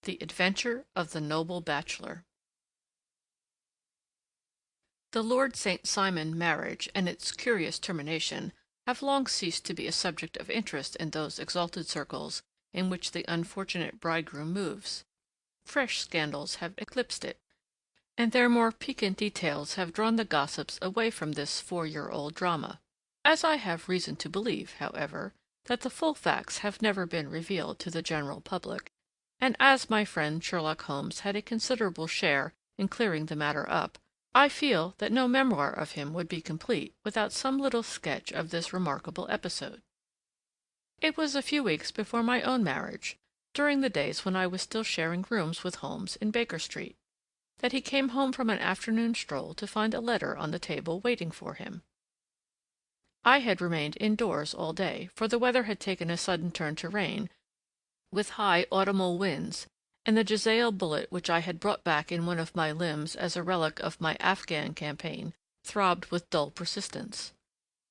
The Adventure of the Noble Bachelor. The Lord St. Simon marriage and its curious termination have long ceased to be a subject of interest in those exalted circles in which the unfortunate bridegroom moves. Fresh scandals have eclipsed it, and their more piquant details have drawn the gossips away from this 4-year-old drama. As I have reason to believe, however, that the full facts have never been revealed to the general public, and as my friend Sherlock Holmes had a considerable share in clearing the matter up, I feel that no memoir of him would be complete without some little sketch of this remarkable episode. It was a few weeks before my own marriage, during the days when I was still sharing rooms with Holmes in Baker Street, that he came home from an afternoon stroll to find a letter on the table waiting for him. I had remained indoors all day, for the weather had taken a sudden turn to rain, with high autumnal winds, and the Jezail bullet which I had brought back in one of my limbs as a relic of my Afghan campaign throbbed with dull persistence.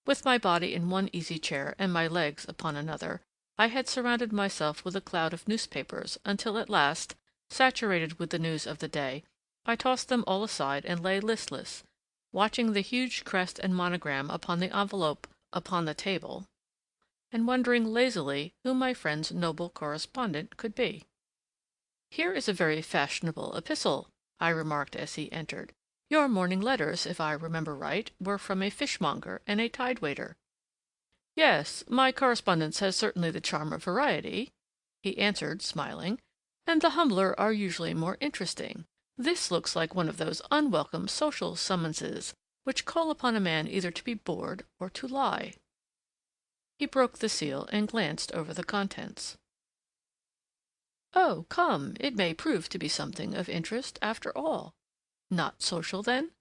With my body in one easy chair and my legs upon another, I had surrounded myself with a cloud of newspapers until at last, saturated with the news of the day, I tossed them all aside and lay listless, watching the huge crest and monogram upon the envelope upon the table, and wondering lazily who my friend's noble correspondent could be. "Here is a very fashionable epistle," I remarked as he entered. "Your morning letters, if I remember right, were from a fishmonger and a tide-waiter." "Yes, my correspondence has certainly the charm of variety," he answered, smiling, "and the humbler are usually more interesting. This looks like one of those unwelcome social summonses which call upon a man either to be bored or to lie." He broke the seal and glanced over the contents. "Oh, come, it may prove to be something of interest, after all. Not social, then?"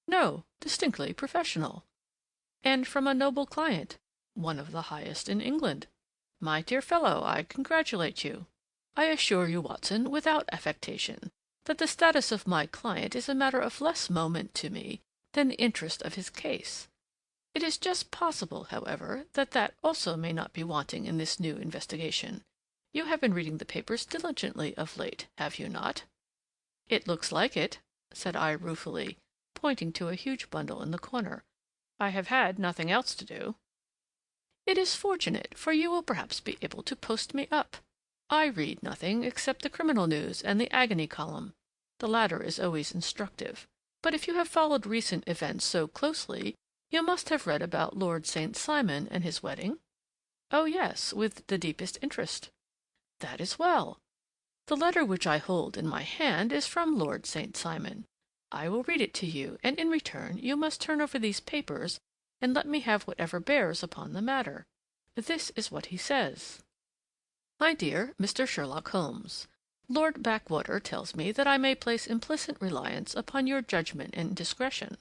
"No, distinctly professional." "And from a noble client, one of the highest in England. My dear fellow, I congratulate you. I assure you, Watson, without affectation, that the status of my client is a matter of less moment to me than the interest of his case. It is just possible, however, that that also may not be wanting in this new investigation. You have been reading the papers diligently of late, have you not?" "It looks like it," said I ruefully, pointing to a huge bundle in the corner. "I have had nothing else to do." "It is fortunate, for you will perhaps be able to post me up. I read nothing except the criminal news and the agony column. The latter is always instructive. But if you have followed recent events so closely, you must have read about Lord St. Simon and his wedding?" "Oh, yes, with the deepest interest." "That is well. The letter which I hold in my hand is from Lord St. Simon. I will read it to you, and in return you must turn over these papers and let me have whatever bears upon the matter. This is what he says: "My dear Mr. Sherlock Holmes, Lord Backwater tells me that I may place implicit reliance upon your judgment and discretion.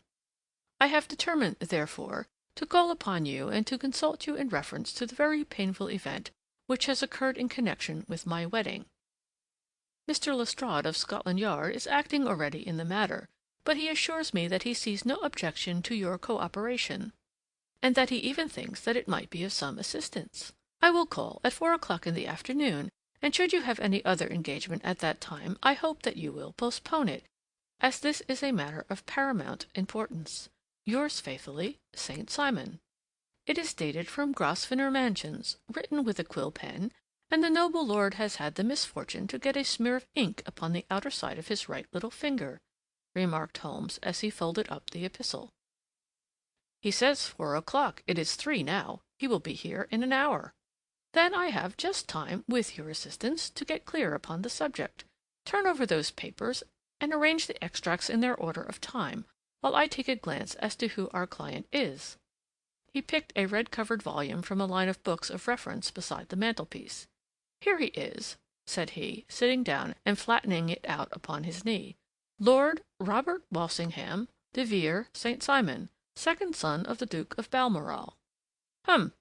I have determined, therefore, to call upon you and to consult you in reference to the very painful event which has occurred in connection with my wedding. Mr. Lestrade of Scotland Yard is acting already in the matter, but he assures me that he sees no objection to your co-operation, and that he even thinks that it might be of some assistance. I will call at 4 o'clock in the afternoon, and should you have any other engagement at that time, I hope that you will postpone it, as this is a matter of paramount importance. Yours faithfully, St. Simon." It is dated from Grosvenor Mansions, written with a quill pen, and the noble lord has had the misfortune to get a smear of ink upon the outer side of his right little finger, remarked Holmes as he folded up the epistle. "He says 4 o'clock. It is 3 now. He will be here in an hour. Then I have just time, with your assistance, to get clear upon the subject. Turn over those papers and arrange the extracts in their order of time, while I take a glance as to who our client is." He picked a red-covered volume from a line of books of reference beside the mantelpiece. "Here he is," said he, sitting down and flattening it out upon his knee. "Lord Robert Walsingham de Vere St. Simon, second son of the Duke of Balmoral. Hum.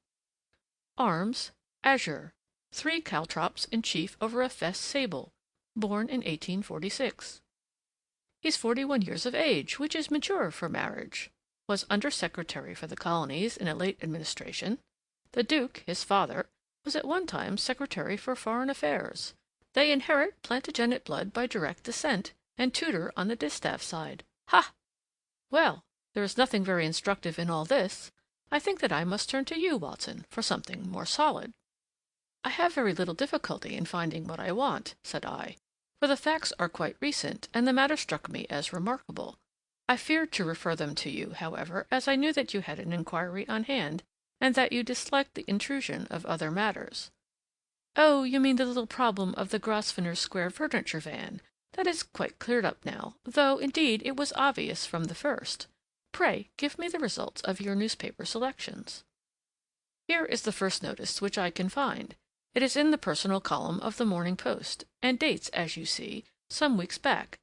Arms, azure. 3 caltrops in chief over a fess sable. Born in 1846. He's 41 years of age, which is mature for marriage. Was under-secretary for the colonies in a late administration. The Duke, his father, was at one time secretary for foreign affairs. They inherit Plantagenet blood by direct descent, and Tudor on the distaff side. Ha! Well, there is nothing very instructive in all this. I think that I must turn to you, Watson, for something more solid. I have very little difficulty in finding what I want, said I, for the facts are quite recent, and the matter struck me as remarkable. I feared to refer them to you, however, as I knew that you had an inquiry on hand, and that you disliked the intrusion of other matters. Oh, you mean the little problem of the Grosvenor Square furniture van. That is quite cleared up now, though, indeed, it was obvious from the first. Pray give me the results of your newspaper selections. Here is the first notice which I can find. It is in the personal column of the Morning Post, and dates, as you see, some weeks back.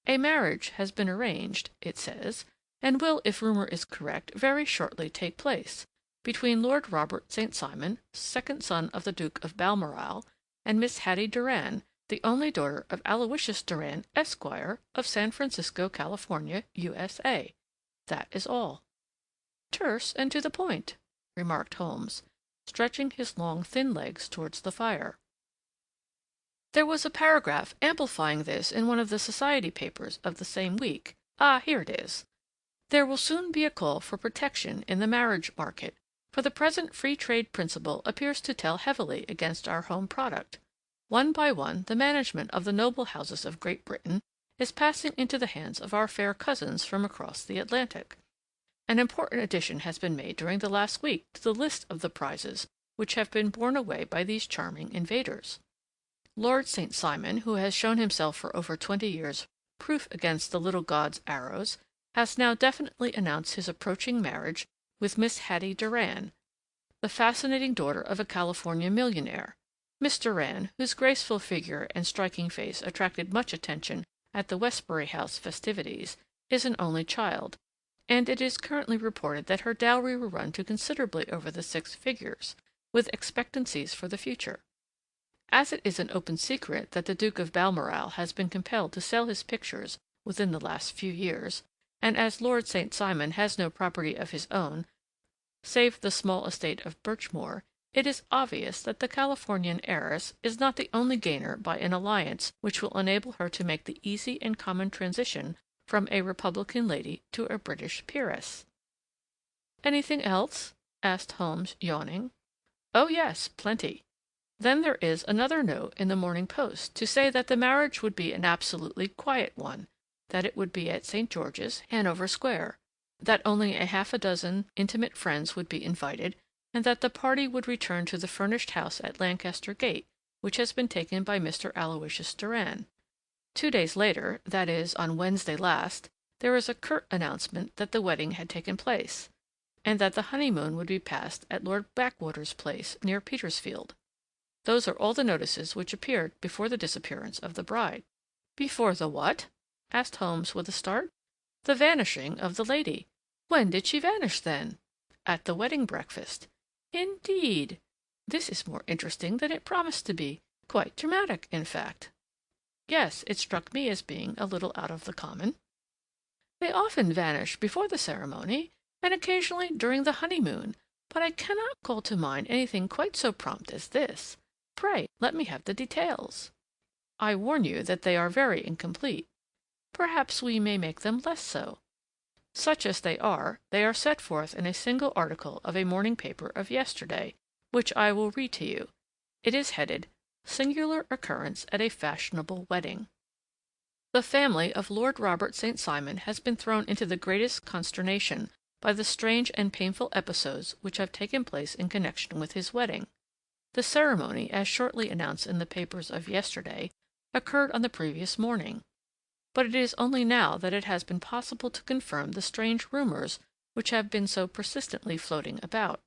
A marriage has been arranged, it says, and will, if rumour is correct, very shortly take place, between Lord Robert St. Simon, second son of the Duke of Balmoral, and Miss Hattie Doran, the only daughter of Aloysius Doran, Esquire, of San Francisco, California, USA. That is all. Terse and to the point, remarked Holmes, stretching his long, thin legs towards the fire. There was a paragraph amplifying this in one of the society papers of the same week. Ah, here it is. There will soon be a call for protection in the marriage market, for the present free trade principle appears to tell heavily against our home product. One by one, the management of the noble houses of Great Britain is passing into the hands of our fair cousins from across the Atlantic. An important addition has been made during the last week to the list of the prizes which have been borne away by these charming invaders. Lord St. Simon, who has shown himself for over 20 years proof against the little god's arrows, has now definitely announced his approaching marriage with Miss Hattie Doran, the fascinating daughter of a California millionaire. Miss Doran, whose graceful figure and striking face attracted much attention at the Westbury House festivities, is an only child, and it is currently reported that her dowry will run to considerably over the 6 figures, with expectancies for the future. As it is an open secret that the Duke of Balmoral has been compelled to sell his pictures within the last few years, and as Lord St. Simon has no property of his own, save the small estate of Birchmoor, it is obvious that the Californian heiress is not the only gainer by an alliance which will enable her to make the easy and common transition from a Republican lady to a British peeress. Anything else? asked Holmes, yawning. Oh, yes, plenty. Then there is another note in the Morning Post to say that the marriage would be an absolutely quiet one, that it would be at St. George's, Hanover Square, that only a half a dozen intimate friends would be invited, and that the party would return to the furnished house at Lancaster Gate, which has been taken by Mr. Aloysius Doran. 2 days later, that is, on Wednesday last, there is a curt announcement that the wedding had taken place, and that the honeymoon would be passed at Lord Backwater's place near Petersfield. Those are all the notices which appeared before the disappearance of the bride. Before the what? asked Holmes with a start. The vanishing of the lady. When did she vanish, then? At the wedding breakfast. Indeed. This is more interesting than it promised to be. Quite dramatic, in fact. Yes, it struck me as being a little out of the common. They often vanish before the ceremony, and occasionally during the honeymoon, but I cannot call to mind anything quite so prompt as this. Pray, let me have the details. I warn you that they are very incomplete. Perhaps we may make them less so. Such as they are set forth in a single article of a morning paper of yesterday, which I will read to you. It is headed, Singular Occurrence at a Fashionable Wedding. The family of Lord Robert St. Simon has been thrown into the greatest consternation by the strange and painful episodes which have taken place in connection with his wedding. The ceremony, as shortly announced in the papers of yesterday, occurred on the previous morning, but it is only now that it has been possible to confirm the strange rumors which have been so persistently floating about.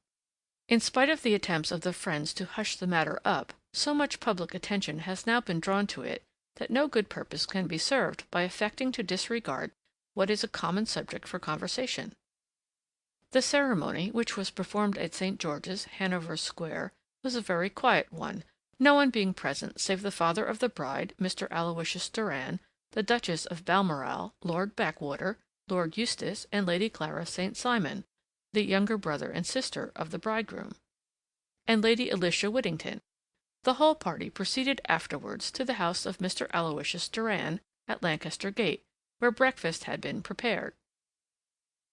In spite of the attempts of the friends to hush the matter up, so much public attention has now been drawn to it that no good purpose can be served by affecting to disregard what is a common subject for conversation. The ceremony, which was performed at St. George's, Hanover Square, was a very quiet one, no one being present save the father of the bride, Mr. Aloysius Doran, the Duchess of Balmoral, Lord Backwater, Lord Eustace, and Lady Clara St. Simon, the younger brother and sister of the bridegroom, and Lady Alicia Whittington. The whole party proceeded afterwards to the house of Mr. Aloysius Doran at Lancaster Gate, where breakfast had been prepared.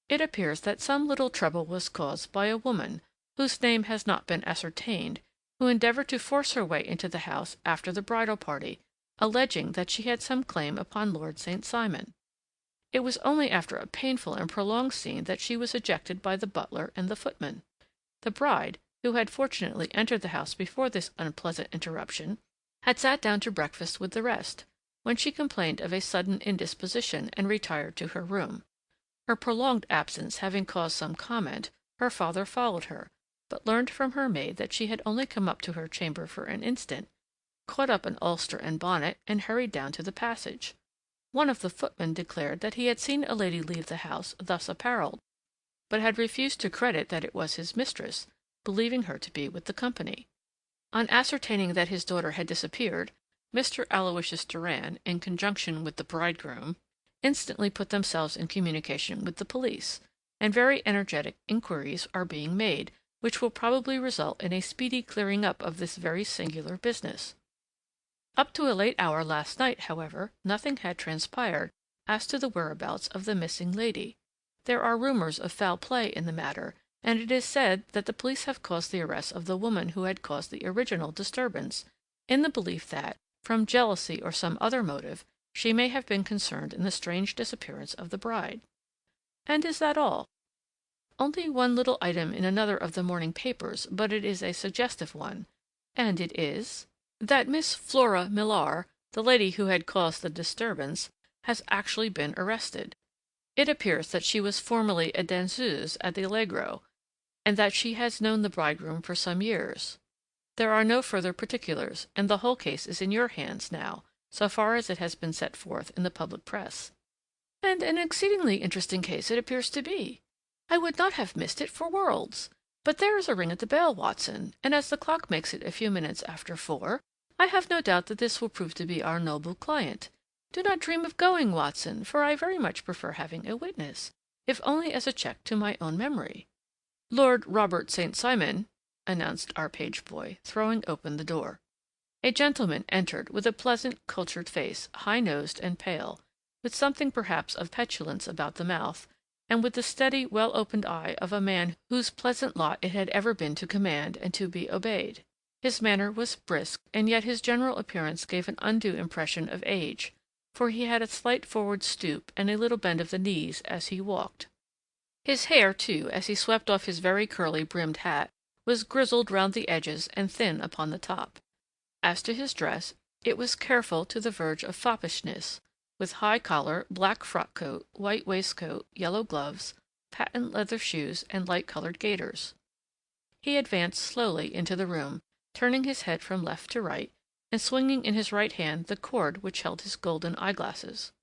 It appears that some little trouble was caused by a woman, whose name has not been ascertained, who endeavored to force her way into the house after the bridal party, alleging that she had some claim upon Lord St. Simon. It was only after a painful and prolonged scene that she was ejected by the butler and the footman. The bride, who had fortunately entered the house before this unpleasant interruption, had sat down to breakfast with the rest, when she complained of a sudden indisposition and retired to her room. Her prolonged absence having caused some comment, her father followed her, but learned from her maid that she had only come up to her chamber for an instant, caught up an ulster and bonnet, and hurried down to the passage. One of the footmen declared that he had seen a lady leave the house thus apparelled, but had refused to credit that it was his mistress, believing her to be with the company. On ascertaining that his daughter had disappeared, Mr. Aloysius Doran, in conjunction with the bridegroom, instantly put themselves in communication with the police, and very energetic inquiries are being made, which will probably result in a speedy clearing up of this very singular business. Up to a late hour last night, however, nothing had transpired as to the whereabouts of the missing lady. There are rumors of foul play in the matter, and it is said that the police have caused the arrest of the woman who had caused the original disturbance, in the belief that, from jealousy or some other motive, she may have been concerned in the strange disappearance of the bride. And is that all? Only one little item in another of the morning papers, but it is a suggestive one, and it is that Miss Flora Millar, the lady who had caused the disturbance, has actually been arrested. It appears that she was formerly a danseuse at the Allegro, and that she has known the bridegroom for some years. There are no further particulars, and the whole case is in your hands now, so far as it has been set forth in the public press. And an exceedingly interesting case it appears to be. I would not have missed it for worlds. But there is a ring at the bell, Watson, and as the clock makes it a few minutes after 4, I have no doubt that this will prove to be our noble client. Do not dream of going, Watson, for I very much prefer having a witness, if only as a check to my own memory. Lord Robert St. Simon, announced our page boy, throwing open the door. A gentleman entered with a pleasant, cultured face, high-nosed and pale, with something perhaps of petulance about the mouth, and with the steady, well-opened eye of a man whose pleasant lot it had ever been to command and to be obeyed. His manner was brisk, and yet his general appearance gave an undue impression of age, for he had a slight forward stoop and a little bend of the knees as he walked. His hair, too, as he swept off his very curly brimmed hat, was grizzled round the edges and thin upon the top. As to his dress, it was careful to the verge of foppishness, with high collar, black frock coat, white waistcoat, yellow gloves, patent leather shoes, and light-colored gaiters. He advanced slowly into the room, turning his head from left to right, and swinging in his right hand the cord which held his golden eyeglasses.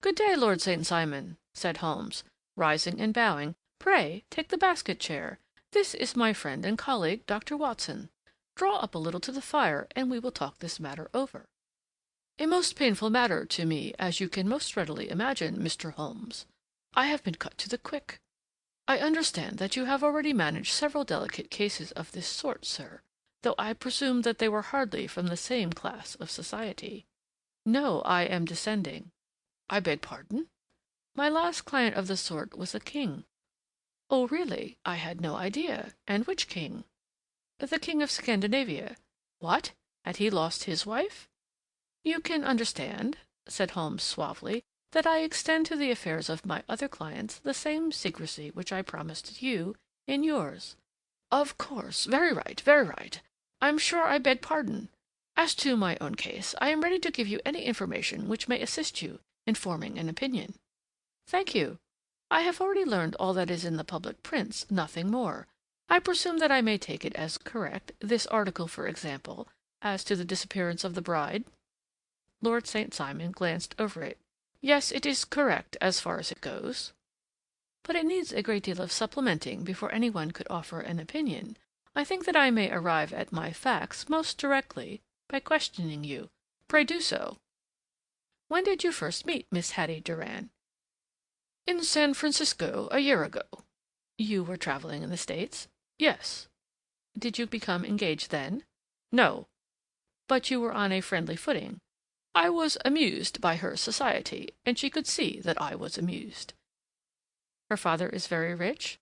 "Good day, Lord St. Simon," said Holmes, rising and bowing. "Pray take the basket chair. This is my friend and colleague, Dr. Watson. Draw up a little to the fire, and we will talk this matter over." "A most painful matter to me, as you can most readily imagine, Mr. Holmes. I have been cut to the quick. I understand that you have already managed several delicate cases of this sort, sir, though I presume that they were hardly from the same class of society." "No, I am descending." "I beg pardon?" "My last client of the sort was a king." "Oh, really? I had no idea. And which king?" "The King of Scandinavia." "What? Had he lost his wife?" "You can understand," said Holmes suavely, "that I extend to the affairs of my other clients the same secrecy which I promised you in yours." "Of course. Very right, very right. I'm sure I beg pardon. As to my own case, I am ready to give you any information which may assist you in forming an opinion." "Thank you. I have already learned all that is in the public prints, nothing more. I presume that I may take it as correct, this article, for example, as to the disappearance of the bride?" Lord St. Simon glanced over it. "Yes, it is correct as far as it goes." "But it needs a great deal of supplementing before any one could offer an opinion. I think that I may arrive at my facts most directly by questioning you. Pray do so." "When did you first meet Miss Hattie Doran?" "In San Francisco, a year ago." "You were traveling in the States?" "Yes." "Did you become engaged then?" "No." but you were on a friendly footing. I was amused by her society, and she could see that I was amused." "Her father is very rich?"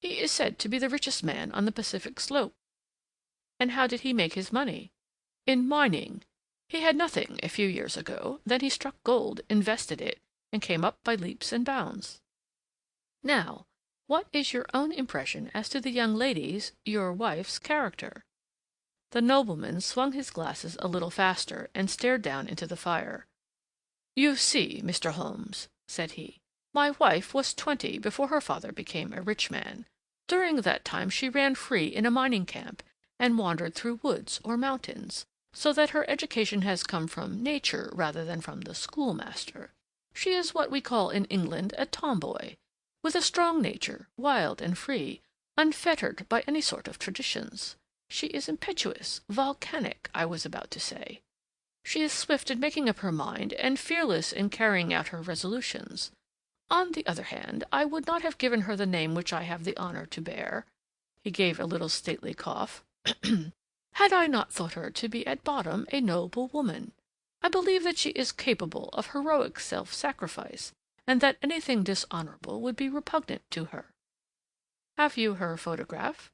"He is said to be the richest man on the Pacific slope." "And how did he make his money?" "In mining. He had nothing a few years ago, then he struck gold, invested it, and came up by leaps and bounds." "Now, what is your own impression as to the young lady's, your wife's, character?" The nobleman swung his glasses a little faster and stared down into the fire. "You see, Mr. Holmes," said he, "my wife was 20 before her father became a rich man. During that time she ran free in a mining camp, and wandered through woods or mountains, so that her education has come from nature rather than from the schoolmaster. She is what we call in England a tomboy, with a strong nature, wild and free, unfettered by any sort of traditions. She is impetuous, volcanic, I was about to say. She is swift in making up her mind, and fearless in carrying out her resolutions. On the other hand, I would not have given her the name which I have the honor to bear," he gave a little stately cough, "had I not thought her to be at bottom a noble woman. I believe that she is capable of heroic self-sacrifice, and that anything dishonorable would be repugnant to her." "Have you her photograph?"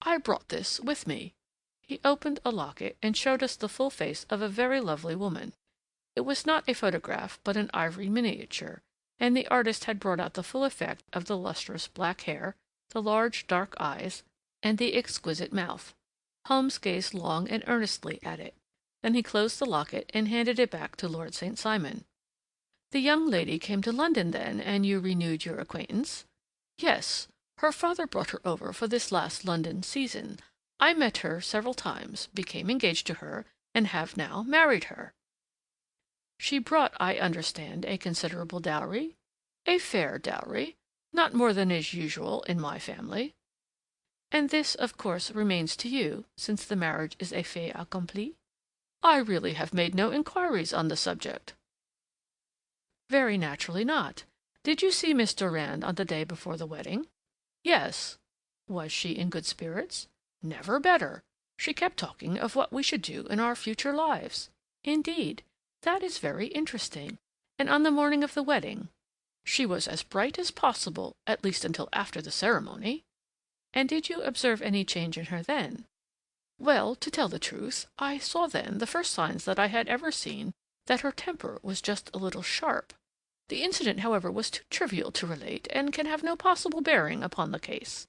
"I brought this with me." He opened a locket and showed us the full face of a very lovely woman. It was not a photograph, but an ivory miniature, and the artist had brought out the full effect of the lustrous black hair, the large dark eyes, and the exquisite mouth. Holmes gazed long and earnestly at it. Then he closed the locket and handed it back to Lord St. Simon. "The young lady came to London then, and you renewed your acquaintance?" "Yes. Her father brought her over for this last London season. I met her several times, became engaged to her, and have now married her." "She brought, I understand, a considerable dowry?" "A fair dowry. Not more than is usual in my family." "And this, of course, remains to you, since the marriage is a fait accompli?" "I really have made no inquiries on the subject." "Very naturally not. Did you see Miss Durand on the day before the wedding?" "Yes." "Was she in good spirits?" "Never better. She kept talking of what we should do in our future lives." "Indeed? That is very interesting. And on the morning of the wedding?" "She was as bright as possible, at least until after the ceremony." "And did you observe any change in her then?" "Well, to tell the truth, I saw then the first signs that I had ever seen that her temper was just a little sharp. The incident, however, was too trivial to relate, and can have no possible bearing upon the case."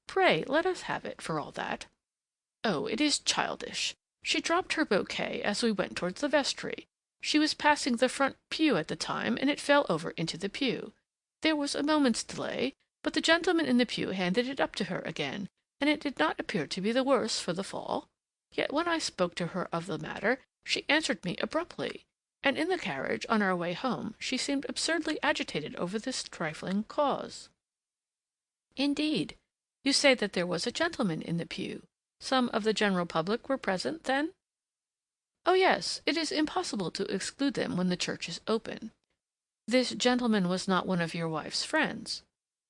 "Pray let us have it, for all that." "Oh, it is childish. She dropped her bouquet as we went towards the vestry. She was passing the front pew at the time, and it fell over into the pew. There was a moment's delay, but the gentleman in the pew handed it up to her again, and it did not appear to be the worse for the fall. Yet when I spoke to her of the matter, she answered me abruptly, and in the carriage, on our way home, she seemed absurdly agitated over this trifling cause." "Indeed? You say that there was a gentleman in the pew. Some of the general public were present, then?" "Oh, yes. It is impossible to exclude them when the church is open." "This gentleman was not one of your wife's friends?"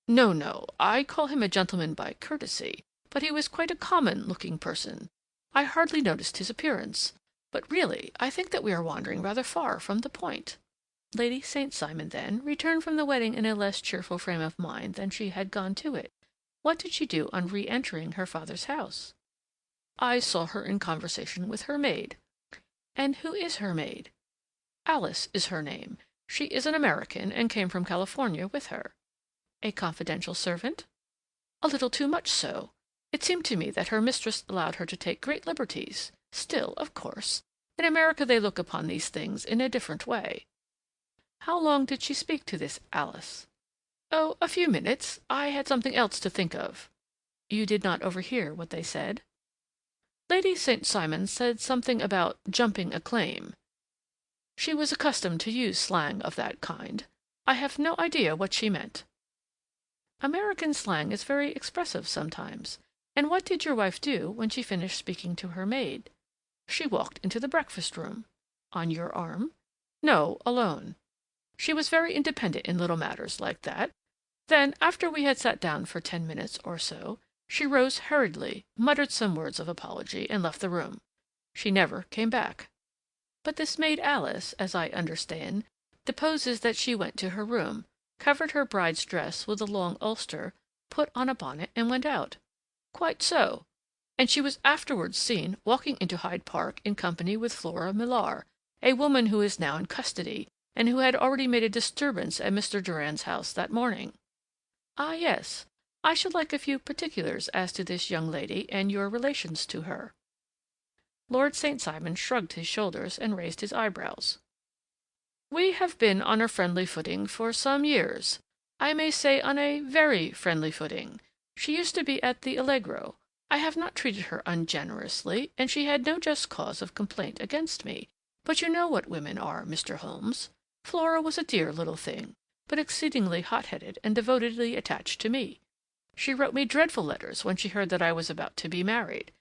"No, no. I call him a gentleman by courtesy, but he was quite a common-looking person. I hardly noticed his appearance. But really, I think that we are wandering rather far from the point." Lady St. Simon, then, returned from the wedding in a less cheerful frame of mind than she had gone to it. What did she do on re-entering her father's house? "I saw her in conversation with her maid." "And who is her maid?" "Alice is her name. She is an American, and came from California with her." "A confidential servant?" "A little too much so. It seemed to me that her mistress allowed her to take great liberties. Still, of course, in America they look upon these things in a different way." "How long did she speak to this Alice?" "Oh, a few minutes. I had something else to think of." "You did not overhear what they said?" "Lady St. Simon said something about jumping a claim. She was accustomed to use slang of that kind. I have no idea what she meant." "American slang is very expressive sometimes. And what did your wife do when she finished speaking to her maid?" "She walked into the breakfast-room." "On your arm?" "No, alone. She was very independent in little matters like that. Then, after we had sat down for 10 minutes or so, she rose hurriedly, muttered some words of apology, and left the room. She never came back. But this maid Alice, as I understand, deposes that she went to her room, covered her bride's dress with a long ulster, put on a bonnet, and went out. Quite so. And she was afterwards seen walking into Hyde Park in company with Flora Millar, a woman who is now in custody, and who had already made a disturbance at Mr. Durand's house that morning. Ah, yes. I should like a few particulars as to this young lady and your relations to her. Lord St. Simon shrugged his shoulders and raised his eyebrows. We have been on a friendly footing for some years. I may say on a very friendly footing. She used to be at the Allegro. I have not treated her ungenerously, and she had no just cause of complaint against me. But you know what women are, Mr. Holmes. Flora was a dear little thing, but exceedingly hot-headed and devotedly attached to me. She wrote me dreadful letters when she heard that I was about to be married.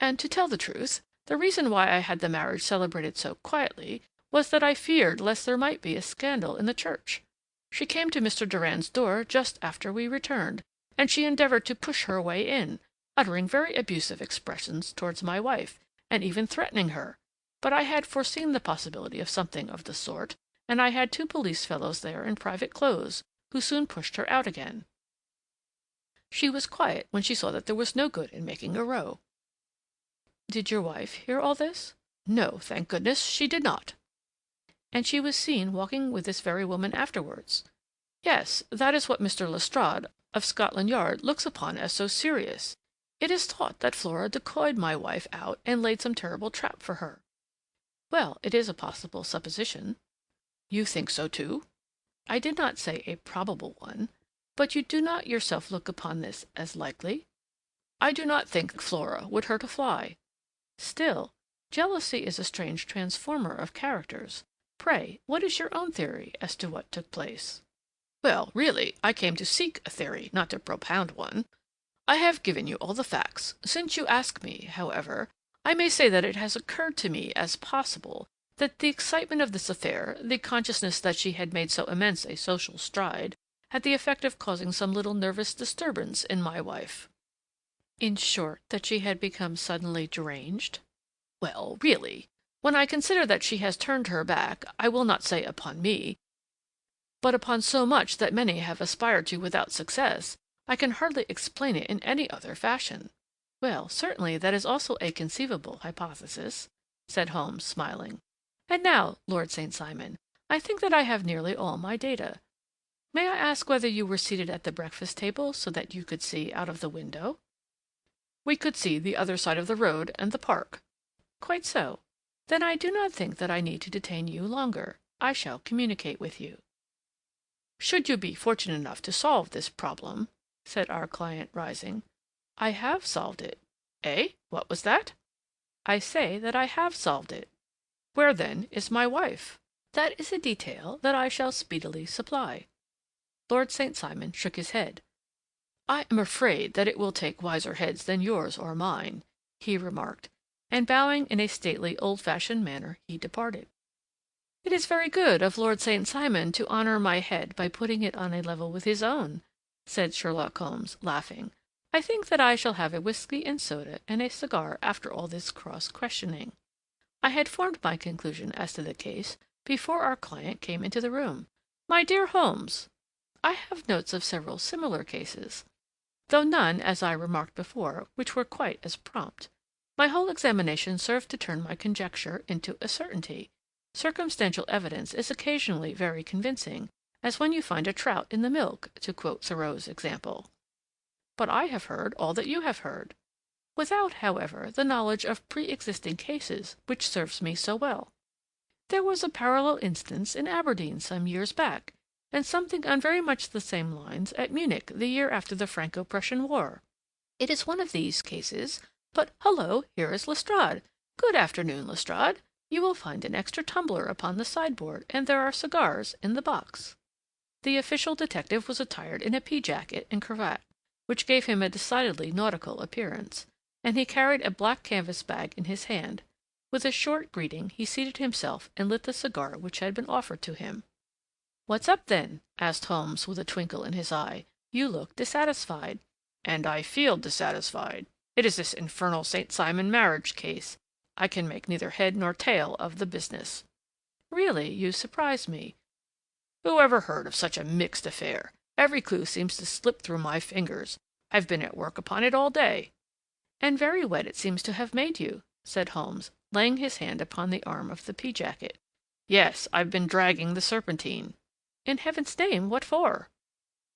And to tell the truth, the reason why I had the marriage celebrated so quietly was that I feared lest there might be a scandal in the church. She came to Mr. Durand's door just after we returned, and she endeavored to push her way in, uttering very abusive expressions towards my wife, and even threatening her. But I had foreseen the possibility of something of the sort, and I had 2 police fellows there in private clothes, who soon pushed her out again. She was quiet when she saw that there was no good in making a row. Did your wife hear all this? No, thank goodness, she did not. And she was seen walking with this very woman afterwards. Yes, that is what Mr. Lestrade, of Scotland Yard, looks upon as so serious. It is thought that Flora decoyed my wife out and laid some terrible trap for her. Well, it is a possible supposition. You think so, too? I did not say a probable one. But you do not yourself look upon this as likely? I do not think Flora would hurt a fly. Still, jealousy is a strange transformer of characters. Pray, what is your own theory as to what took place? Well, really, I came to seek a theory, not to propound one. I have given you all the facts. Since you ask me, however, I may say that it has occurred to me as possible that the excitement of this affair, the consciousness that she had made so immense a social stride, had the effect of causing some little nervous disturbance in my wife. In short, that she had become suddenly deranged? Well, really, when I consider that she has turned her back, I will not say upon me, but upon so much that many have aspired to without success, I can hardly explain it in any other fashion. Well, certainly that is also a conceivable hypothesis, said Holmes, smiling. And now, Lord St. Simon, I think that I have nearly all my data. May I ask whether you were seated at the breakfast table so that you could see out of the window? We could see the other side of the road and the park. Quite so. Then I do not think that I need to detain you longer. I shall communicate with you. Should you be fortunate enough to solve this problem, said our client, rising. I have solved it. Eh? What was that? I say that I have solved it. Where, then, is my wife? That is a detail that I shall speedily supply. Lord St. Simon shook his head. I am afraid that it will take wiser heads than yours or mine, he remarked, and bowing in a stately, old-fashioned manner, he departed. It is very good of Lord St. Simon to honor my head by putting it on a level with his own, said Sherlock Holmes, laughing. I think that I shall have a whiskey and soda and a cigar after all this cross-questioning. I had formed my conclusion as to the case before our client came into the room. My dear Holmes, I have notes of several similar cases, though none, as I remarked before, which were quite as prompt. My whole examination served to turn my conjecture into a certainty. Circumstantial evidence is occasionally very convincing, as when you find a trout in the milk, to quote Thoreau's example. But I have heard all that you have heard, without, however, the knowledge of pre-existing cases which serves me so well. There was a parallel instance in Aberdeen some years back, and something on very much the same lines at Munich the year after the Franco-Prussian War. It is one of these cases, but hullo, here is Lestrade. Good afternoon, Lestrade. You will find an extra tumbler upon the sideboard, and there are cigars in the box. The official detective was attired in a pea-jacket and cravat, which gave him a decidedly nautical appearance, and he carried a black canvas bag in his hand. With a short greeting, he seated himself and lit the cigar which had been offered to him. "What's up, then?" asked Holmes, with a twinkle in his eye. "You look dissatisfied." "And I feel dissatisfied. It is this infernal St. Simon marriage case. I can make neither head nor tail of the business." "Really, you surprise me." "Who ever heard of such a mixed affair? Every clue seems to slip through my fingers. I've been at work upon it all day." "And very wet it seems to have made you," said Holmes, laying his hand upon the arm of the pea jacket. "Yes, I've been dragging the Serpentine." "In heaven's name, what for?"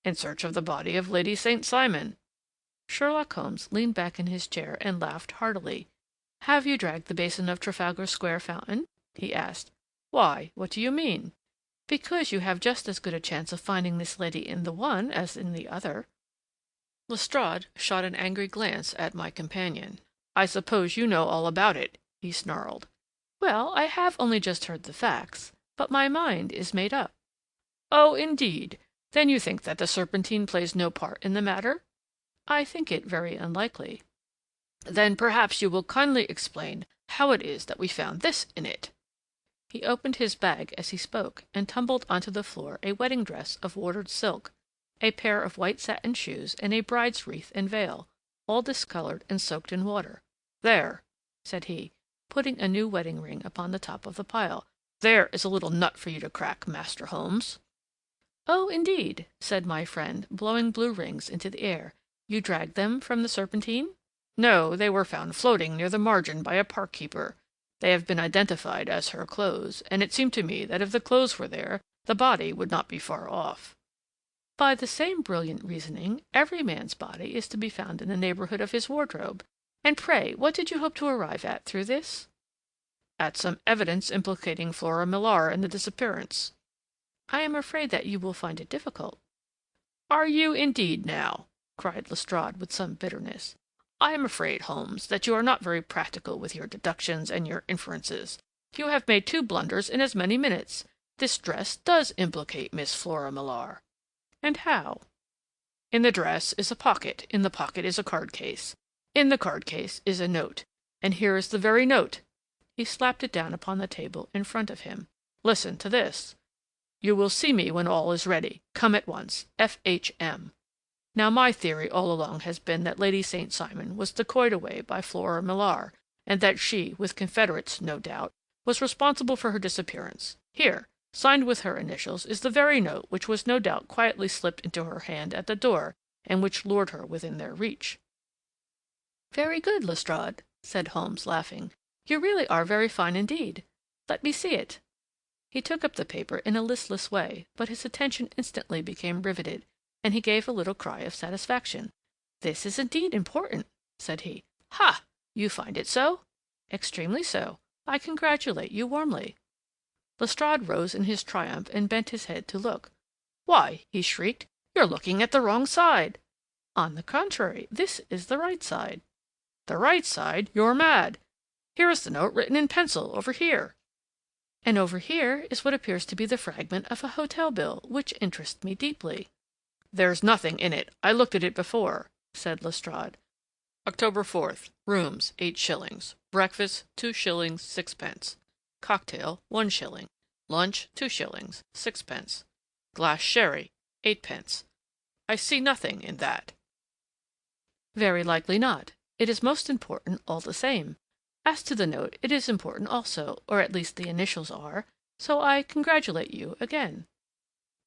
"In search of the body of Lady St. Simon." Sherlock Holmes leaned back in his chair and laughed heartily. "Have you dragged the basin of Trafalgar Square fountain?" he asked. "Why, what do you mean?" "Because you have just as good a chance of finding this lady in the one as in the other." Lestrade shot an angry glance at my companion. "I suppose you know all about it," he snarled. "Well, I have only just heard the facts, but my mind is made up." "Oh, indeed! Then you think that the Serpentine plays no part in the matter?" "I think it very unlikely." "Then perhaps you will kindly explain how it is that we found this in it." He opened his bag as he spoke, and tumbled onto the floor a wedding dress of watered silk, a pair of white satin shoes, and a bride's wreath and veil, all discolored and soaked in water. "There," said he, putting a new wedding ring upon the top of the pile. "There is a little nut for you to crack, Master Holmes." "Oh, indeed," said my friend, blowing blue rings into the air. "You dragged them from the Serpentine?" "No, they were found floating near the margin by a park keeper. They have been identified as her clothes, and it seemed to me that if the clothes were there, the body would not be far off." "By the same brilliant reasoning, every man's body is to be found in the neighborhood of his wardrobe. And pray, what did you hope to arrive at through this?" "At some evidence implicating Flora Millar in the disappearance." "I am afraid that you will find it difficult." "Are you indeed, now?" cried Lestrade with some bitterness. "I am afraid, Holmes, that you are not very practical with your deductions and your inferences. You have made two blunders in as many minutes. This dress does implicate Miss Flora Millar." "And how?" "In the dress is a pocket. In the pocket is a card case. In the card case is a note. And here is the very note." He slapped it down upon the table in front of him. "Listen to this. 'You will see me when all is ready. Come at once. F.H.M.' Now, my theory all along has been that Lady St. Simon was decoyed away by Flora Millar, and that she, with confederates, no doubt, was responsible for her disappearance. Here, signed with her initials, is the very note which was no doubt quietly slipped into her hand at the door, and which lured her within their reach." "Very good, Lestrade," said Holmes, laughing. "You really are very fine indeed. Let me see it." He took up the paper in a listless way, but his attention instantly became riveted, and he gave a little cry of satisfaction. "This is indeed important," said he. "Ha! You find it so?" "Extremely so. I congratulate you warmly." Lestrade rose in his triumph and bent his head to look. "Why," he shrieked, "you're looking at the wrong side." "On the contrary, this is the right side." "The right side? You're mad. Here is the note written in pencil, over here." "And over here is what appears to be the fragment of a hotel bill, which interests me deeply." "There's nothing in it. I looked at it before," said Lestrade. "October 4th. Rooms, 8 shillings. Breakfast, 2 shillings, 6 pence. Cocktail, 1 shilling. Lunch, 2 shillings, 6 pence. Glass sherry, 8 pence. I see nothing in that." "Very likely not. It is most important all the same. As to the note, it is important also, or at least the initials are, so I congratulate you again."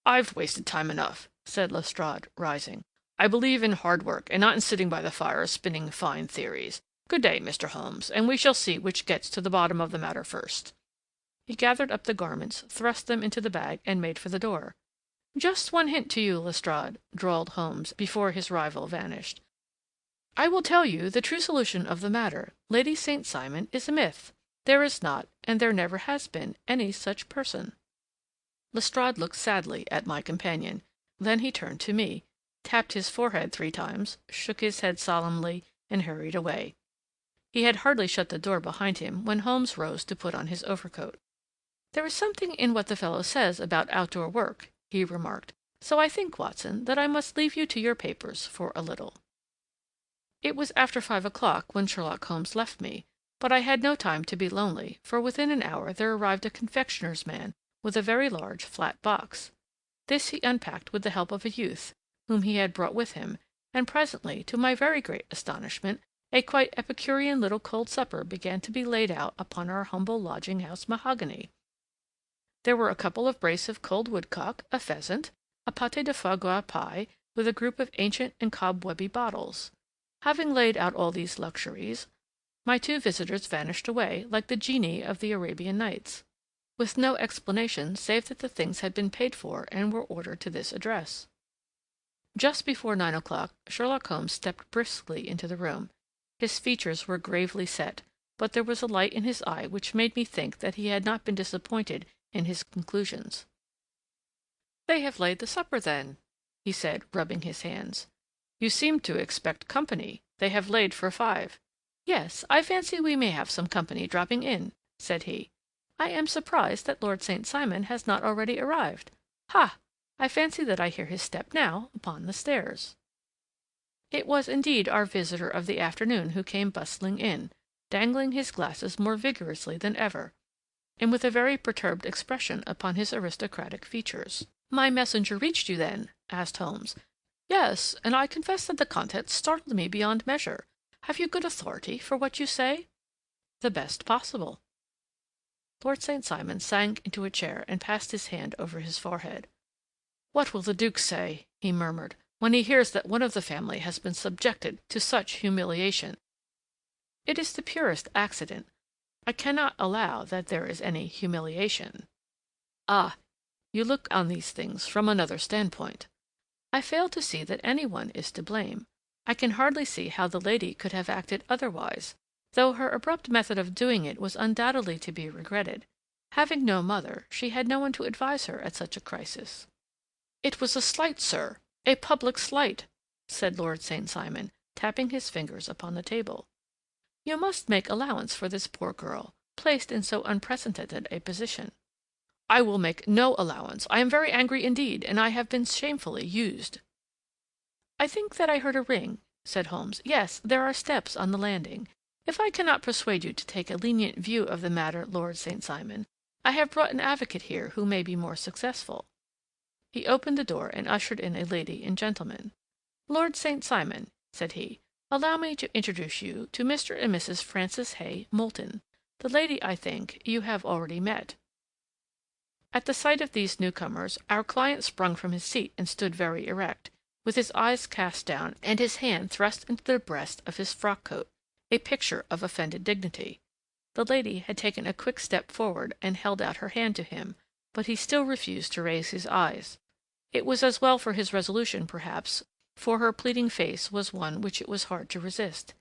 "I've wasted time enough," said Lestrade, rising. "I believe in hard work, and not in sitting by the fire spinning fine theories. Good day, Mr. Holmes, and we shall see which gets to the bottom of the matter first." He gathered up the garments, thrust them into the bag, and made for the door. "Just one hint to you, Lestrade," drawled Holmes, before his rival vanished. "I will tell you the true solution of the matter. Lady St. Simon is a myth. There is not, and there never has been, any such person." Lestrade looked sadly at my companion. Then he turned to me, tapped his forehead 3 times, shook his head solemnly, and hurried away. He had hardly shut the door behind him when Holmes rose to put on his overcoat. "There is something in what the fellow says about outdoor work," he remarked, "so I think, Watson, that I must leave you to your papers for a little." It was after 5 o'clock when Sherlock Holmes left me, but I had no time to be lonely, for within an hour there arrived a confectioner's man with a very large flat box. This he unpacked with the help of a youth, whom he had brought with him, and presently, to my very great astonishment, A quite Epicurean little cold supper began to be laid out upon our humble lodging-house mahogany. There were a couple of brace of cold woodcock, a pheasant, a pâté de foie gras pie, with a group of ancient and cobwebby bottles. Having laid out all these luxuries, my two visitors vanished away, like the genii of the Arabian Nights, with no explanation save that the things had been paid for and were ordered to this address. Just before 9 o'clock, Sherlock Holmes stepped briskly into the room. His features were gravely set, but there was a light in his eye which made me think that he had not been disappointed in his conclusions. "They have laid the supper, then," he said, rubbing his hands. "You seem to expect company. They have laid for 5. Yes, I fancy we may have some company dropping in," said he. "I am surprised that Lord St. Simon has not already arrived. Ha! I fancy that I hear his step now upon the stairs." It was indeed our visitor of the afternoon who came bustling in, dangling his glasses more vigorously than ever, and with a very perturbed expression upon his aristocratic features. "My messenger reached you, then?" asked Holmes. "Yes, and I confess that the contents startled me beyond measure. Have you good authority for what you say?" "The best possible." Lord St. Simon sank into a chair and passed his hand over his forehead. "What will the Duke say," he murmured, "when he hears that one of the family has been subjected to such humiliation?" "It is the purest accident. I cannot allow that there is any humiliation." "Ah, you look on these things from another standpoint." "I fail to see that any one is to blame. I can hardly see how the lady could have acted otherwise, though her abrupt method of doing it was undoubtedly to be regretted. Having no mother, she had no one to advise her at such a crisis." "It was a slight, sir, a public slight," said Lord St. Simon, tapping his fingers upon the table. "You must make allowance for this poor girl, placed in so unprecedented a position." "I will make no allowance. I am very angry indeed, and I have been shamefully used." "I think that I heard a ring," said Holmes. "Yes, there are steps on the landing. If I cannot persuade you to take a lenient view of the matter, Lord St. Simon, I have brought an advocate here who may be more successful." He opened the door and ushered in a lady and gentleman. "Lord St. Simon," said he, "allow me to introduce you to Mr. and Mrs. Francis Hay Moulton. The lady, I think, you have already met." At the sight of these newcomers, our client sprung from his seat and stood very erect, with his eyes cast down and his hand thrust into the breast of his frock-coat, a picture of offended dignity. The lady had taken a quick step forward and held out her hand to him, but he still refused to raise his eyes. It was as well for his resolution, perhaps, for her pleading face was one which it was hard to resist.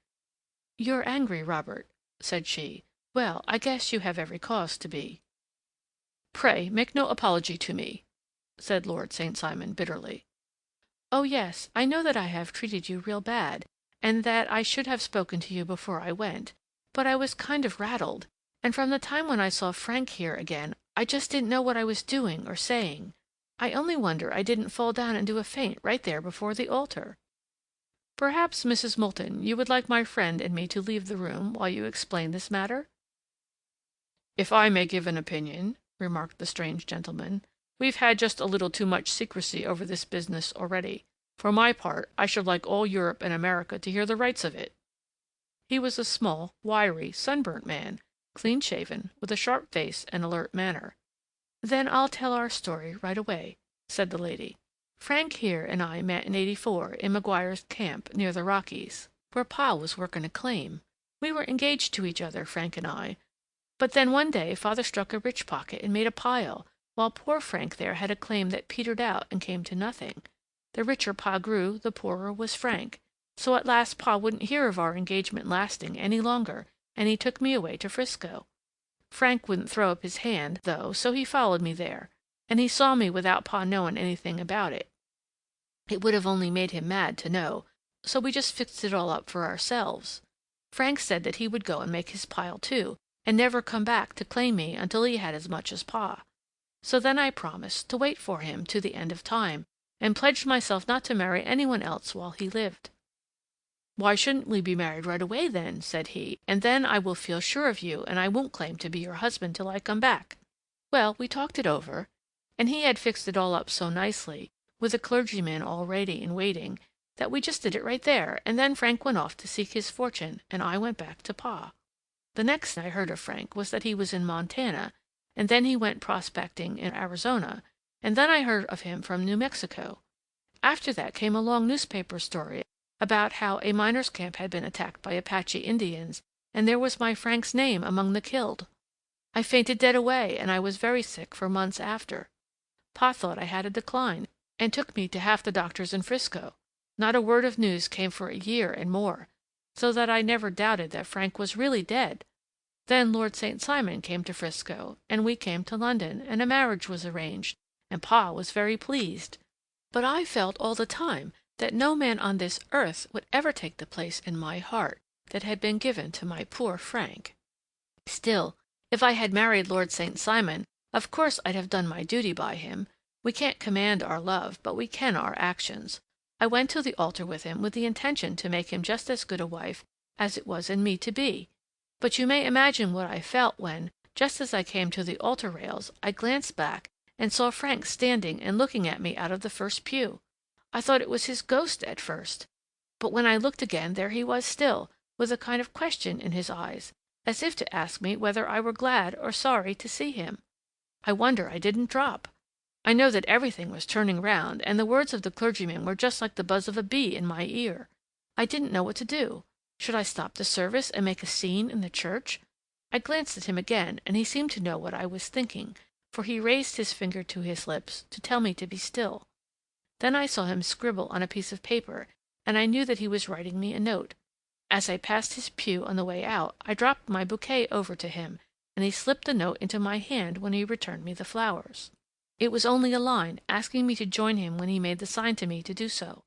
"You're angry, Robert," said she. "Well, I guess you have every cause to be." "Pray make no apology to me," said Lord St. Simon bitterly. "Oh, yes, I know that I have treated you real bad, and that I should have spoken to you before I went, but I was kind of rattled, and from the time when I saw Frank here again, I just didn't know what I was doing or saying. I only wonder I didn't fall down and do a faint right there before the altar." "Perhaps, Mrs. Moulton, you would like my friend and me to leave the room while you explain this matter?" "If I may give an opinion," remarked the strange gentleman, "we've had just a little too much secrecy over this business already. For my part, I should like all Europe and America to hear the rights of it." He was a small, wiry, sunburnt man, clean-shaven, with a sharp face and alert manner. "Then I'll tell our story right away," said the lady. "Frank here and I met in '84 in Maguire's camp near the Rockies, where Pa was working a claim. We were engaged to each other, Frank and I, but then one day father struck a rich pocket and made a pile, while poor Frank there had a claim that petered out and came to nothing. The richer Pa grew, the poorer was Frank, so at last Pa wouldn't hear of our engagement lasting any longer, and he took me away to Frisco. Frank wouldn't throw up his hand, though, so he followed me there, and he saw me without Pa knowing anything about it. It would have only made him mad to know, so we just fixed it all up for ourselves. Frank said that he would go and make his pile too, and never come back to claim me until he had as much as Pa. So then I promised to wait for him to the end of time, and pledged myself not to marry anyone else while he lived. "Why shouldn't we be married right away, then?" said he, "and then I will feel sure of you, and I won't claim to be your husband till I come back." Well, we talked it over, and he had fixed it all up so nicely, with a clergyman all ready and waiting, that we just did it right there, and then Frank went off to seek his fortune, and I went back to Pa. The next I heard of Frank was that he was in Montana, and then he went prospecting in Arizona, and then I heard of him from New Mexico. After that came a long newspaper story about how a miners' camp had been attacked by Apache Indians, and there was my Frank's name among the killed. I fainted dead away, and I was very sick for months after. Pa thought I had a decline, and took me to half the doctors in Frisco. Not a word of news came for a year and more, so that I never doubted that Frank was really dead. Then Lord St. Simon came to Frisco, and we came to London, and a marriage was arranged, and Pa was very pleased. But I felt all the time that no man on this earth would ever take the place in my heart that had been given to my poor Frank. Still, if I had married Lord St. Simon, of course I'd have done my duty by him. We can't command our love, but we can our actions. I went to the altar with him with the intention to make him just as good a wife as it was in me to be. But you may imagine what I felt when, just as I came to the altar rails, I glanced back and saw Frank standing and looking at me out of the first pew. I thought it was his ghost at first, but when I looked again there he was still, with a kind of question in his eyes, as if to ask me whether I were glad or sorry to see him. I wonder I didn't drop. I know that everything was turning round, and the words of the clergyman were just like the buzz of a bee in my ear. I didn't know what to do. Should I stop the service and make a scene in the church? I glanced at him again, and he seemed to know what I was thinking, for he raised his finger to his lips to tell me to be still. Then I saw him scribble on a piece of paper, and I knew that he was writing me a note. As I passed his pew on the way out, I dropped my bouquet over to him, and he slipped the note into my hand when he returned me the flowers. It was only a line, asking me to join him when he made the sign to me to do so.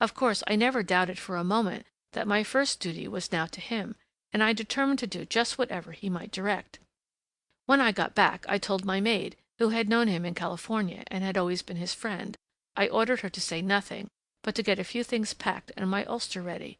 Of course, I never doubted for a moment that my first duty was now to him, and I determined to do just whatever he might direct. When I got back, I told my maid, who had known him in California and had always been his friend. I ordered her to say nothing, but to get a few things packed and my ulster ready.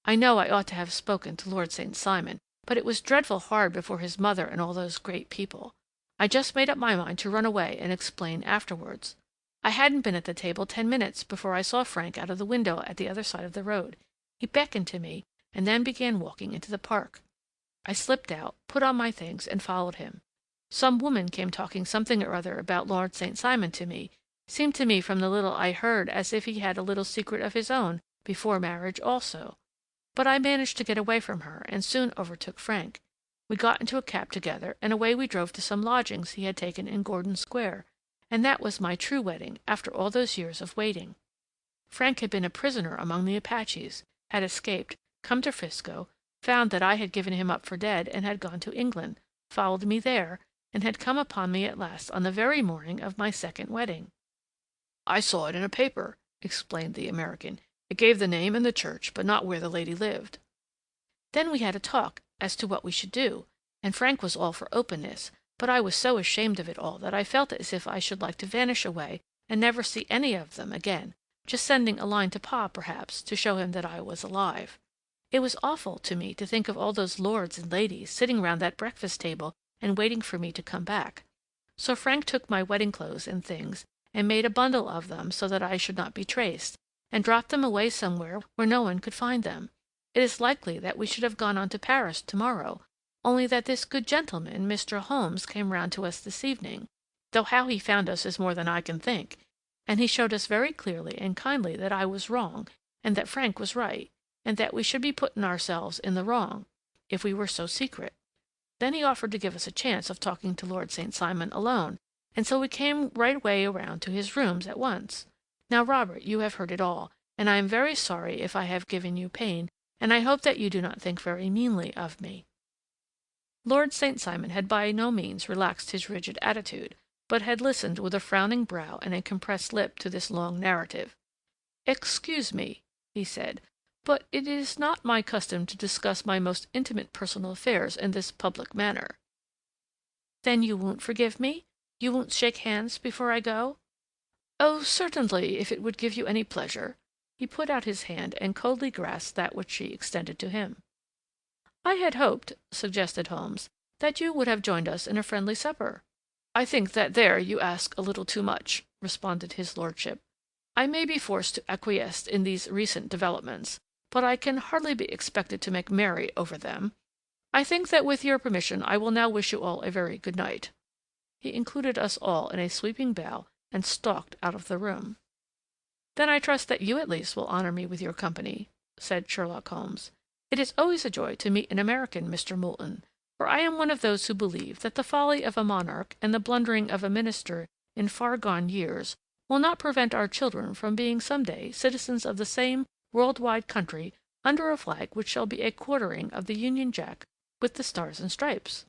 I know I ought to have spoken to Lord St. Simon, but it was dreadful hard before his mother and all those great people. I just made up my mind to run away and explain afterwards. I hadn't been at the table 10 minutes before I saw Frank out of the window at the other side of the road. He beckoned to me, and then began walking into the park. I slipped out, put on my things, and followed him. Some woman came talking something or other about Lord St. Simon to me. Seemed to me from the little I heard as if he had a little secret of his own before marriage also. But I managed to get away from her, and soon overtook Frank. We got into a cab together, and away we drove to some lodgings he had taken in Gordon Square, and that was my true wedding after all those years of waiting. Frank had been a prisoner among the Apaches, had escaped, come to Frisco, found that I had given him up for dead and had gone to England, followed me there, and had come upon me at last on the very morning of my second wedding. "I saw it in a paper," explained the American. "It gave the name and the church, but not where the lady lived." Then we had a talk as to what we should do, and Frank was all for openness, but I was so ashamed of it all that I felt as if I should like to vanish away and never see any of them again, just sending a line to Pa, perhaps, to show him that I was alive. It was awful to me to think of all those lords and ladies sitting round that breakfast table and waiting for me to come back. So Frank took my wedding clothes and things, and made a bundle of them so that I should not be traced, and dropped them away somewhere where no one could find them. It is likely that we should have gone on to Paris tomorrow, only that this good gentleman, Mr. Holmes, came round to us this evening, though how he found us is more than I can think, and he showed us very clearly and kindly that I was wrong, and that Frank was right, and that we should be putting ourselves in the wrong, if we were so secret. Then he offered to give us a chance of talking to Lord St. Simon alone, and so we came right way around to his rooms at once. Now, Robert, you have heard it all, and I am very sorry if I have given you pain, and I hope that you do not think very meanly of me." Lord St. Simon had by no means relaxed his rigid attitude, but had listened with a frowning brow and a compressed lip to this long narrative. "Excuse me," he said, "but it is not my custom to discuss my most intimate personal affairs in this public manner." "Then you won't forgive me? You won't shake hands before I go?" "Oh, certainly, if it would give you any pleasure." He put out his hand and coldly grasped that which she extended to him. "I had hoped," suggested Holmes, "that you would have joined us in a friendly supper." "I think that there you ask a little too much," responded his lordship. I may be forced to acquiesce in these recent developments, but I can hardly be expected to make merry over them. I think that with your permission I will now wish you all a very good night." He included us all in a sweeping bow and stalked out of the room. "Then I trust that you at least will honor me with your company," said Sherlock Holmes. "It is always a joy to meet an American, Mr. Moulton, for I am one of those who believe that the folly of a monarch and the blundering of a minister in far-gone years will not prevent our children from being some day citizens of the same world-wide country under a flag which shall be a quartering of the Union Jack with the Stars and Stripes."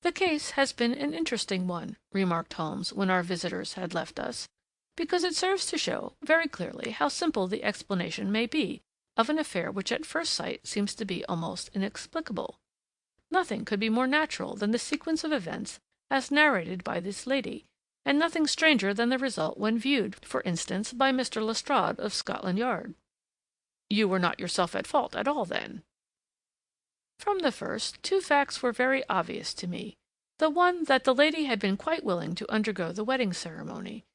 "The case has been an interesting one," remarked Holmes when our visitors had left us, "because it serves to show very clearly how simple the explanation may be of an affair which at first sight seems to be almost inexplicable. Nothing could be more natural than the sequence of events as narrated by this lady, and nothing stranger than the result when viewed, for instance, by Mr. Lestrade of Scotland Yard." "You were not yourself at fault at all, then?" "From the first, two facts were very obvious to me. The one that the lady had been quite willing to undergo the wedding ceremony.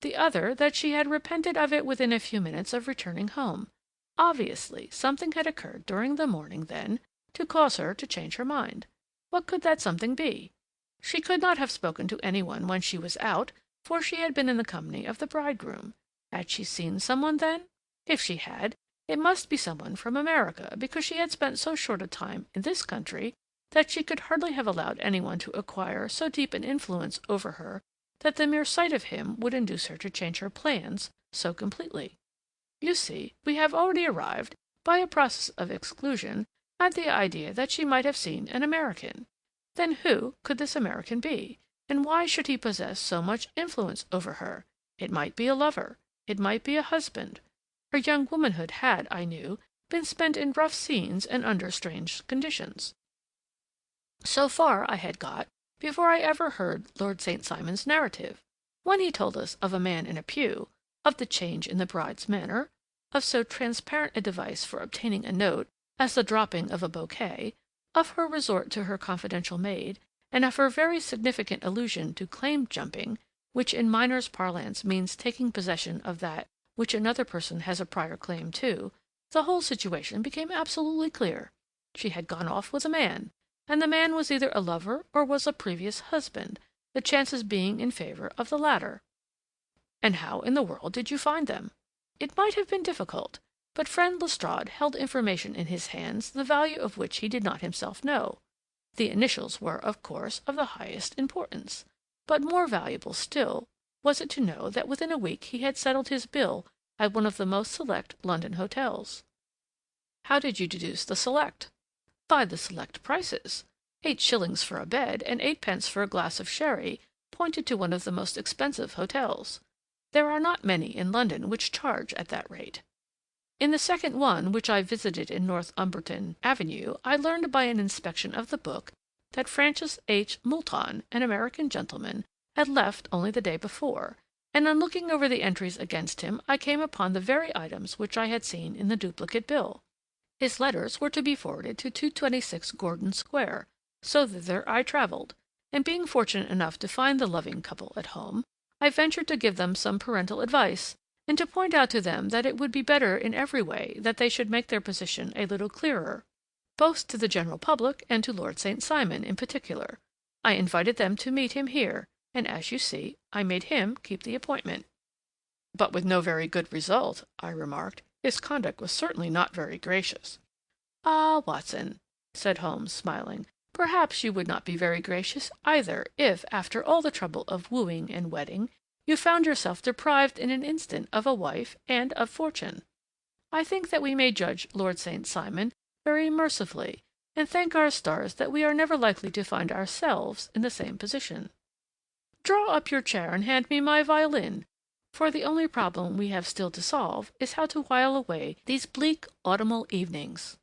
The other that she had repented of it within a few minutes of returning home. Obviously, something had occurred during the morning, then, to cause her to change her mind. What could that something be? She could not have spoken to any one when she was out, for she had been in the company of the bridegroom. Had she seen some one, then? If she had, it must be some one from America, because she had spent so short a time in this country that she could hardly have allowed any one to acquire so deep an influence over her that the mere sight of him would induce her to change her plans so completely. You see, we have already arrived, by a process of exclusion, at the idea that she might have seen an American. Then who could this American be, and why should he possess so much influence over her? It might be a lover. It might be a husband. Her young womanhood had, I knew, been spent in rough scenes and under strange conditions. So far I had got before I ever heard Lord St. Simon's narrative, when he told us of a man in a pew, of the change in the bride's manner, of so transparent a device for obtaining a note as the dropping of a bouquet, of her resort to her confidential maid, and of her very significant allusion to claim-jumping, which in miners' parlance means taking possession of that which another person has a prior claim to. The whole situation became absolutely clear. She had gone off with a man, and the man was either a lover or was a previous husband, the chances being in favor of the latter. And how in the world did you find them? It might have been difficult, but friend Lestrade held information in his hands the value of which he did not himself know. The initials were, of course, of the highest importance, but more valuable still was it to know that within a week he had settled his bill at one of the most select London hotels. How did you deduce the select? By the select prices. 8 shillings for a bed and 8 pence for a glass of sherry pointed to one of the most expensive hotels. There are not many in London which charge at that rate. In the second one, which I visited in Northumberton Avenue, I learned by an inspection of the book that Francis H. Moulton, an American gentleman, had left only the day before, and on looking over the entries against him I came upon the very items which I had seen in the duplicate bill. His letters were to be forwarded to 226 Gordon Square, so thither I travelled, and being fortunate enough to find the loving couple at home, I ventured to give them some parental advice, and to point out to them that it would be better in every way that they should make their position a little clearer, both to the general public and to Lord St. Simon in particular. I invited them to meet him here, and as you see, I made him keep the appointment." "But with no very good result," I remarked. "His conduct was certainly not very gracious." "Ah, Watson," said Holmes, smiling, "perhaps you would not be very gracious either if, after all the trouble of wooing and wedding, you found yourself deprived in an instant of a wife and of fortune. I think that we may judge Lord St. Simon very mercifully, and thank our stars that we are never likely to find ourselves in the same position. Draw up your chair and hand me my violin, for the only problem we have still to solve is how to while away these bleak autumnal evenings."